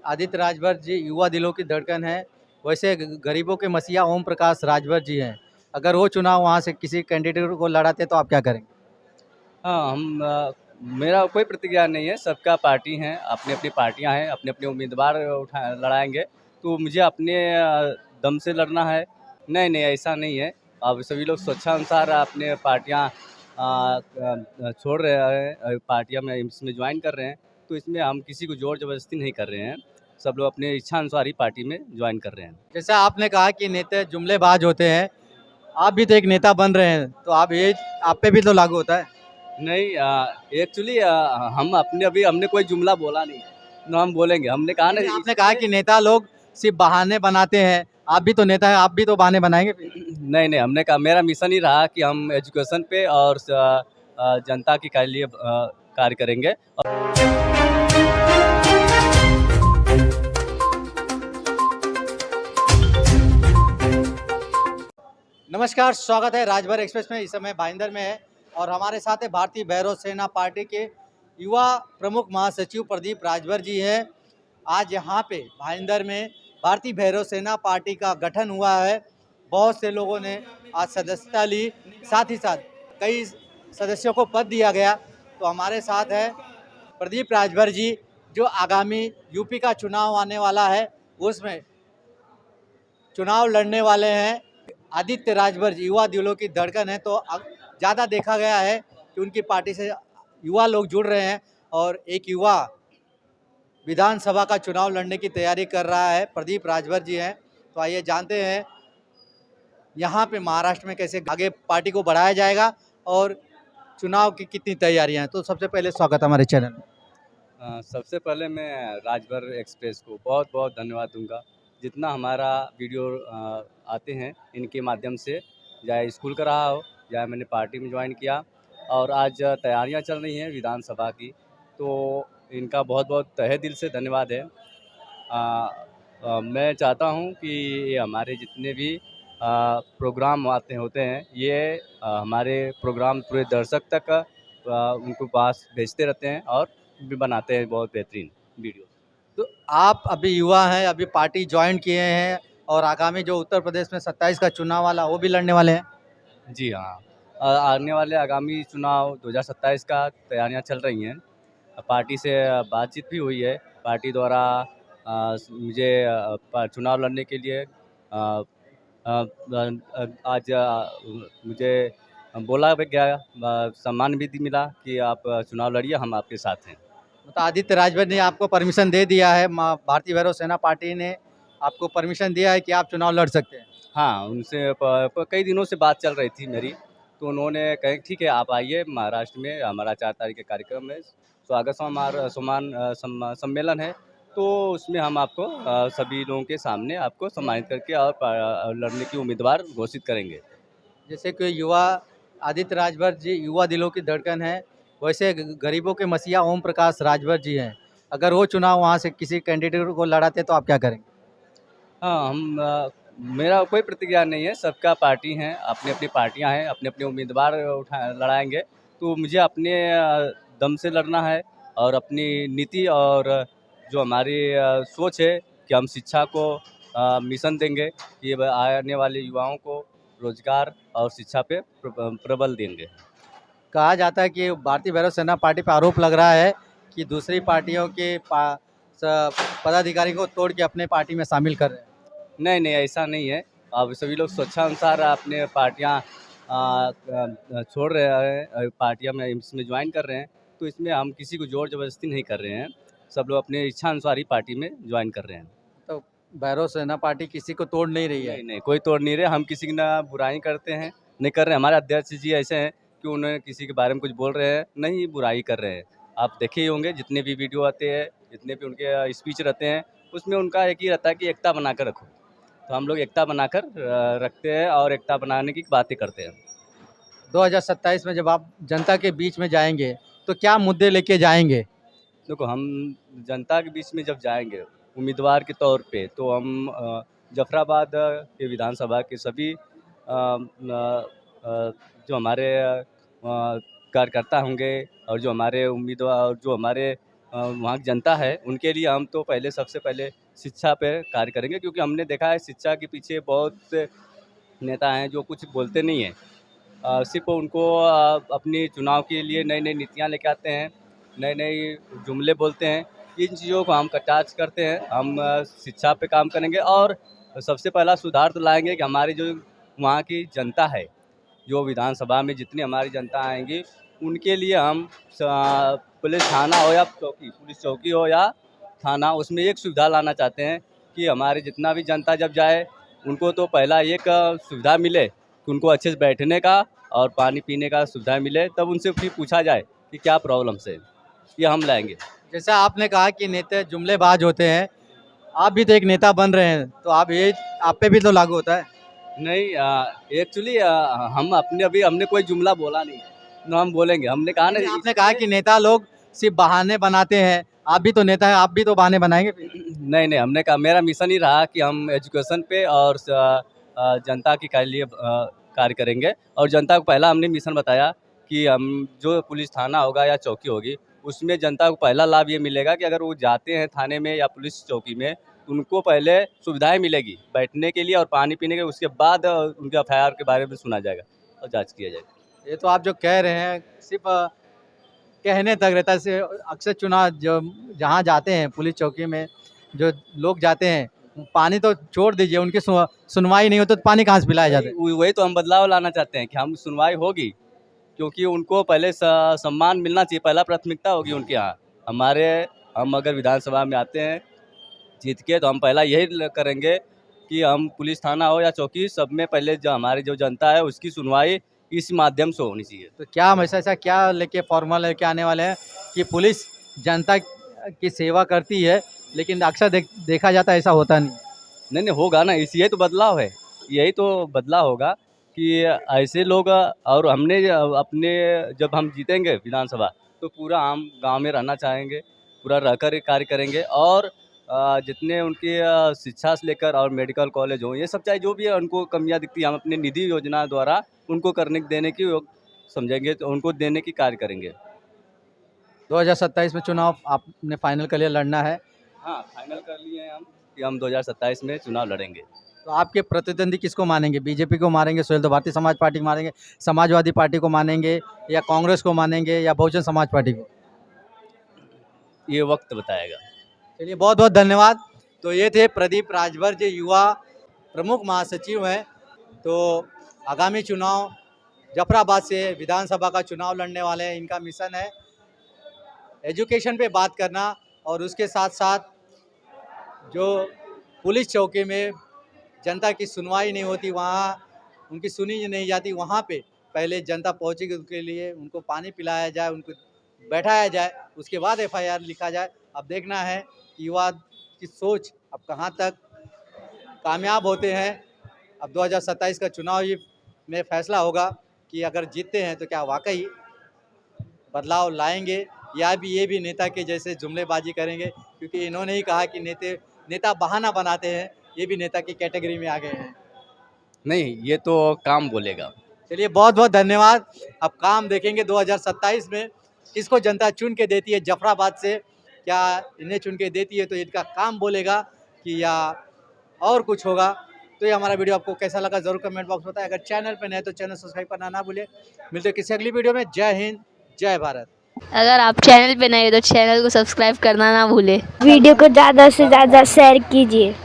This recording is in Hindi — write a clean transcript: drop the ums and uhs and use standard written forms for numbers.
आदित्य राजभर जी युवा दिलों की धड़कन है, वैसे गरीबों के मसीहा ओम प्रकाश राजभर जी हैं। अगर वो चुनाव वहाँ से किसी कैंडिडेट को लड़ाते तो आप क्या करेंगे? हाँ, मेरा कोई प्रतिक्रिया नहीं है, सबका पार्टी हैं, अपनी-अपनी पार्टियाँ हैं, अपने-अपने उम्मीदवार लड़ाएँगे, तो मुझे अपने दम से लड़ना है। नहीं, नहीं, ऐसा नहीं है। अब सभी लोग स्वेच्छानुसार अपने पार्टियाँ छोड़ रहे हैं, पार्टियाँ में इसमें जॉइन कर रहे हैं, तो इसमें हम किसी को ज़ोर-ज़बरदस्ती नहीं कर रहे हैं। सब लोग अपने इच्छानुसार ही पार्टी में जॉइन कर रहे हैं। जैसे आपने कहा कि नेता जुमलेबाज होते हैं, आप भी तो एक नेता बन रहे हैं, तो आप ये आप पे भी तो लागू होता है। नहीं, एक्चुअली हम अपने अभी हमने कोई जुमला बोला नहीं है, ना हम बोलेंगे। हमने कहा ना नहीं, आपने कहा इसमें कि नेता लोग सिर्फ बहाने बनाते हैं, आप भी तो नेता हैं, आप भी तो बहाने बनाएंगे फिर। नहीं, नहीं, हमने कहा मेरा मिशन ही रहा कि हम एजुकेशन पे और जनता के लिए कार्य करेंगे। नमस्कार, स्वागत है राजभर एक्सप्रेस में। इस समय भाईंदर में है और हमारे साथ है भारतीय भैरव सेना पार्टी के युवा प्रमुख महासचिव प्रदीप राजभर जी हैं। आज यहाँ पे भाईंदर में भारतीय भैरव सेना पार्टी का गठन हुआ है। बहुत से लोगों ने आज सदस्यता ली, साथ ही साथ कई सदस्यों को पद दिया गया। तो हमारे साथ है प्रदीप राजभर जी, जो आगामी यूपी का चुनाव आने वाला है उसमें चुनाव लड़ने वाले हैं। आदित्य राजभर जी युवा दिलों की धड़कन है, तो ज़्यादा देखा गया है कि उनकी पार्टी से युवा लोग जुड़ रहे हैं और एक युवा विधानसभा का चुनाव लड़ने की तैयारी कर रहा है। प्रदीप राजभर जी हैं, तो आइए जानते हैं यहाँ पे महाराष्ट्र में कैसे आगे पार्टी को बढ़ाया जाएगा और चुनाव की कितनी तैयारियां हैं। तो सबसे पहले स्वागत है हमारे चैनल में। सबसे पहले मैं राजभर एक्सप्रेस को बहुत-बहुत धन्यवाद दूँगा। जितना हमारा वीडियो आते हैं इनके माध्यम से, चाहे स्कूल का रहा हो, चाहे मैंने पार्टी में जॉइन किया और आज तैयारियाँ चल रही हैं विधानसभा की, तो इनका बहुत-बहुत तहे दिल से धन्यवाद है। मैं चाहता हूँ कि ये हमारे जितने भी प्रोग्राम आते होते हैं, ये हमारे प्रोग्राम पूरे दर्शक तक उनको पास भेजते रहते हैं और भी बनाते हैं बहुत बेहतरीन वीडियो। तो आप अभी युवा हैं, अभी पार्टी ज्वाइन किए हैं और आगामी जो उत्तर प्रदेश में 27 का चुनाव वाला वो भी लड़ने वाले हैं। जी हाँ, आने वाले आगामी चुनाव 2027 का तैयारियां चल रही हैं। पार्टी से बातचीत भी हुई है। पार्टी द्वारा मुझे चुनाव लड़ने के लिए आज मुझे बोला भी गया, सम्मान भी मिला कि आप चुनाव लड़िए, हम आपके साथ हैं। मतलब आदित्य राजभर ने आपको परमिशन दे दिया है, भारतीय भैरव सेना पार्टी ने आपको परमिशन दिया है कि आप चुनाव लड़ सकते हैं। हाँ, उनसे कई दिनों से बात चल रही थी मेरी, तो उन्होंने कहा ठीक है आप आइए महाराष्ट्र में, हमारा 4 तारीख के कार्यक्रम है, स्वागत सम्मेलन है, तो उसमें हम आपको सभी लोगों के सामने आपको सम्मानित करके और लड़ने की उम्मीदवार घोषित करेंगे। जैसे कि युवा आदित्य राजभर जी युवा दिलों की धड़कन है, वैसे गरीबों के मसीहा ओम प्रकाश राजभर जी हैं। अगर वो चुनाव वहाँ से किसी कैंडिडेट को लड़ाते तो आप क्या करेंगे? हाँ, मेरा कोई प्रतिक्रिया नहीं है, सबका पार्टी हैं, अपनी-अपनी पार्टियाँ हैं, अपने-अपने उम्मीदवार लड़ाएँगे, तो मुझे अपने दम से लड़ना है और अपनी नीति और जो हमारी सोच है कि हम शिक्षा को मिशन देंगे, ये आने वाले युवाओं को रोज़गार और शिक्षा पे प्रबल देंगे। कहा जाता है कि भारतीय भैरव सेना पार्टी पर आरोप लग रहा है कि दूसरी पार्टियों के पदाधिकारी को तोड़ के अपने पार्टी में शामिल कर रहे हैं। नहीं, नहीं, ऐसा नहीं है। अब सभी लोग स्वेच्छानुसार अपने पार्टियाँ छोड़ रहे हैं, पार्टियाँ में इसमें जॉइन कर रहे हैं, तो इसमें हम किसी को ज़ोर-ज़बरदस्ती नहीं कर रहे हैं। सब लोग अपने इच्छानुसार ही पार्टी में जॉइन कर रहे हैं। तो भैरव सेना पार्टी किसी को तोड़ नहीं रही है। नहीं, नहीं, कोई तोड़ नहीं रहे, हम किसी की ना बुराई करते हैं, नहीं कर रहे हैं। हमारे अध्यक्ष जी ऐसे हैं कि उन्हें किसी के बारे में कुछ बोल रहे हैं, नहीं बुराई कर रहे हैं। आप देखे ही होंगे जितने भी वीडियो आते हैं, जितने भी उनके स्पीच रहते हैं, उसमें उनका एक ही रहता है कि एकता बनाकर रखो। तो हम लोग एकता बनाकर रखते हैं और एकता बनाने की बातें करते हैं। 2027 में जब आप जनता के बीच में जाएंगे तो क्या मुद्दे लेके जाएंगे? देखो, हम जनता के बीच में जब जाएँगे उम्मीदवार के तौर पे, तो हम जफराबाद के विधानसभा के सभी जो हमारे कार्यकर्ता होंगे और जो हमारे उम्मीदवार जो हमारे वहाँ की जनता है उनके लिए हम तो पहले सबसे पहले शिक्षा पे कार्य करेंगे, क्योंकि हमने देखा है शिक्षा के पीछे बहुत से नेता हैं जो कुछ बोलते नहीं हैं। सिर्फ उनको अपनी चुनाव के लिए नई नई नीतियाँ लेके आते हैं, नए नए जुमले बोलते हैं। इन चीज़ों को हम कटाक्ष करते हैं। हम शिक्षा पे काम करेंगे और सबसे पहला सुधार तो लाएंगे कि हमारी जो वहाँ की जनता है, जो विधानसभा में जितनी हमारी जनता आएंगी उनके लिए हम पुलिस थाना हो या चौकी, पुलिस चौकी हो या थाना, उसमें एक सुविधा लाना चाहते हैं कि हमारी जितना भी जनता जब जाए उनको तो पहला एक सुविधा मिले कि उनको अच्छे से बैठने का और पानी पीने का सुविधा मिले, तब उनसे फिर पूछा जाए कि क्या प्रॉब्लम्स है। ये हम लाएंगे। जैसा आपने कहा कि नेता जुमलेबाज होते हैं, आप भी तो एक नेता बन रहे हैं, तो आप पे भी तो लागू होता है। नहीं, एक्चुअली हम अपने अभी हमने कोई जुमला बोला नहीं है, ना हम बोलेंगे। हमने कहा ना, आपने कहा कि नेता लोग सिर्फ बहाने बनाते हैं, आप भी तो नेता हैं, आप भी तो बहाने बनाएंगे फिर। नहीं नहीं, हमने कहा मेरा मिशन ही रहा कि हम एजुकेशन पे और जनता के लिए कार्य करेंगे। और जनता को पहला हमने मिशन बताया कि हम जो पुलिस थाना होगा या चौकी होगी उसमें जनता को पहला लाभ ये मिलेगा कि अगर वो जाते हैं थाने में या पुलिस चौकी में, उनको पहले सुविधाएं मिलेगी बैठने के लिए और पानी पीने के, उसके बाद उनके एफआईआर के बारे में सुना जाएगा और जांच किया जाएगा। ये तो आप जो कह रहे हैं सिर्फ कहने तक रहता है। अक्सर चुनाव जो जहाँ जाते हैं पुलिस चौकी में जो लोग जाते हैं, पानी तो छोड़ दीजिए, उनकी सुनवाई नहीं हो तो पानी कहाँ से पिलाया जाता है। वही तो हम बदलाव लाना चाहते हैं कि हम सुनवाई होगी, क्योंकि उनको पहले सम्मान मिलना चाहिए, पहला प्राथमिकता होगी उनके यहाँ। हम अगर विधानसभा में आते हैं जीत के, तो हम पहला यही करेंगे कि हम पुलिस थाना हो या चौकी, सब में पहले जो हमारी जो जनता है उसकी सुनवाई इस माध्यम से होनी चाहिए। तो क्या हम ऐसा क्या लेके फॉर्मूला लेके आने वाले हैं कि पुलिस जनता की सेवा करती है, लेकिन अक्सर देखा जाता है ऐसा होता नहीं। नहीं होगा ना, यही तो बदलाव है, यही तो बदलाव होगा कि ऐसे लोग। और हमने अपने जब हम जीतेंगे विधानसभा तो पूरा हम गांव में रहना चाहेंगे, पूरा रहकर कार्य करेंगे। और जितने उनकी शिक्षा से लेकर और मेडिकल कॉलेज हो, ये सब चाहे जो भी है उनको कमियां दिखती है, हम अपनी निधि योजना द्वारा उनको देने की समझेंगे, तो उनको देने की कार्य करेंगे। 2027 में चुनाव आपने फाइनल कर लिया, लड़ना है। हाँ, फाइनल कर लिए हैं हम कि हम 2027 में चुनाव लड़ेंगे। तो आपके प्रतिद्वंदी किसको मानेंगे? बीजेपी को मानेंगे, सुहेल तो भारतीय समाज पार्टी को मानेंगे, समाजवादी पार्टी को मानेंगे, या कांग्रेस को मानेंगे, या बहुजन समाज पार्टी को? ये वक्त बताएगा। चलिए, बहुत बहुत धन्यवाद। तो ये थे प्रदीप राजभर जो युवा प्रमुख महासचिव हैं। तो आगामी चुनाव जफराबाद से विधानसभा का चुनाव लड़ने वाले हैं। इनका मिशन है एजुकेशन पे बात करना, और उसके साथ साथ जो पुलिस चौकी में जनता की सुनवाई नहीं होती, वहाँ उनकी सुनी नहीं जाती, वहाँ पे पहले जनता पहुँचेगी, उनके लिए उनको पानी पिलाया जाए, उनको बैठाया जाए, उसके बाद एफआईआर लिखा जाए। अब देखना है कि युवा की सोच अब कहाँ तक कामयाब होते हैं। अब 2027 का चुनाव ही में फैसला होगा कि अगर जीतते हैं तो क्या वाकई बदलाव लाएंगे, या भी ये भी नेता के जैसे जुमलेबाजी करेंगे, क्योंकि इन्होंने ही कहा कि नेता बहाना बनाते हैं, ये भी नेता की कैटेगरी में आ गए हैं। नहीं, ये तो काम बोलेगा। चलिए, बहुत बहुत धन्यवाद। अब काम देखेंगे 2027 में किसको जनता चुन के देती है। जफराबाद से क्या इन्हें चुन के देती है तो इनका काम बोलेगा कि या और कुछ होगा। तो ये हमारा वीडियो आपको कैसा लगा ज़रूर कमेंट बॉक्स में बताएं। अगर चैनल पर नए तो चैनल सब्सक्राइब करना ना भूलें। मिलते हैं किसी अगली वीडियो में। जय हिंद, जय भारत। अगर आप चैनल पे नए हो तो चैनल को सब्सक्राइब करना ना भूले। वीडियो को ज़्यादा से ज़्यादा शेयर कीजिए।